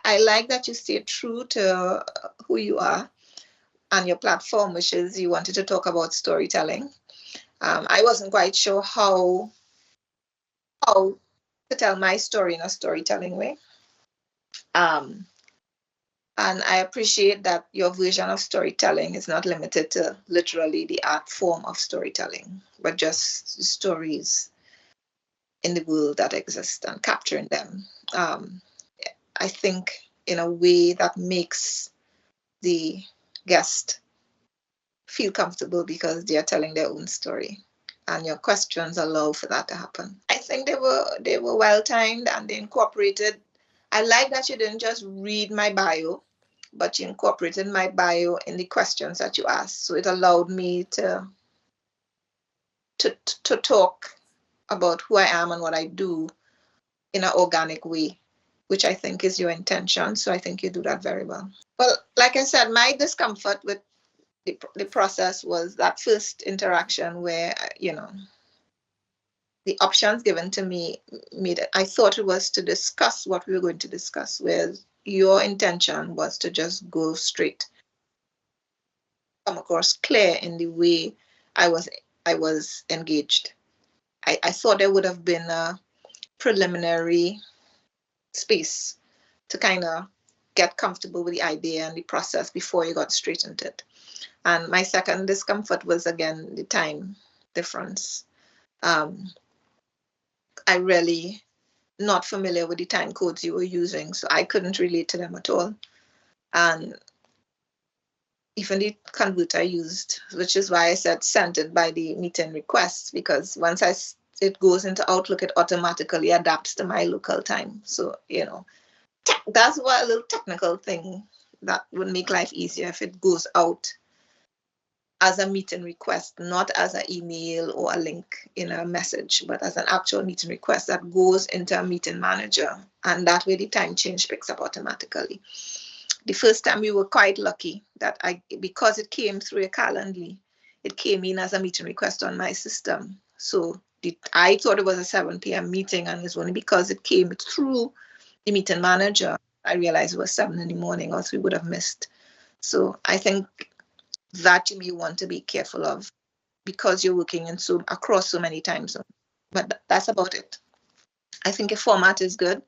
I like that you stay true to who you are and your platform, which is you wanted to talk about storytelling. I wasn't quite sure how to tell my story in a storytelling way. Um, and I appreciate that your version of storytelling is not limited to literally the art form of storytelling, but just stories in the world that exist and capturing them. Um, I think in a way that makes the guest feel comfortable because they are telling their own story. And your questions allow for that to happen. I think they were well timed and they incorporated. I like that you didn't just read my bio, but you incorporated my bio in the questions that you asked. So it allowed me to talk about who I am and what I do in an organic way, which I think is your intention. So I think you do that very well. Well, like I said, my discomfort with the process was that first interaction where, the options given to me made it. I thought it was to discuss what we were going to discuss, whereas your intention was to just go straight, come across clear in the way I was engaged. I thought there would have been a preliminary space to kind of get comfortable with the idea and the process before you got straight into it. And my second discomfort was, again, the time difference. I really not familiar with the time codes you were using, so I couldn't relate to them at all. And even the converter I used, which is why I said sent it by the meeting request, because once it goes into Outlook, it automatically adapts to my local time. So, that's what a little technical thing that would make life easier if it goes out as a meeting request, not as an email or a link in a message, but as an actual meeting request that goes into a meeting manager. And that way the time change picks up automatically. The first time we were quite lucky that because it came through a Calendly, it came in as a meeting request on my system. So I thought it was a 7 p.m. meeting, and it's only because it came through the meeting manager I realized it was 7 in the morning, or else we would have missed. So I think that you may want to be careful of because you're working across so many time zones. But that's about it. I think a format is good.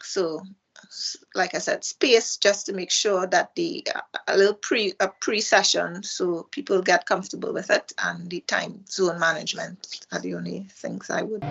So, like I said, space just to make sure that a little pre-session so people get comfortable with it, and the time zone management are the only things I would.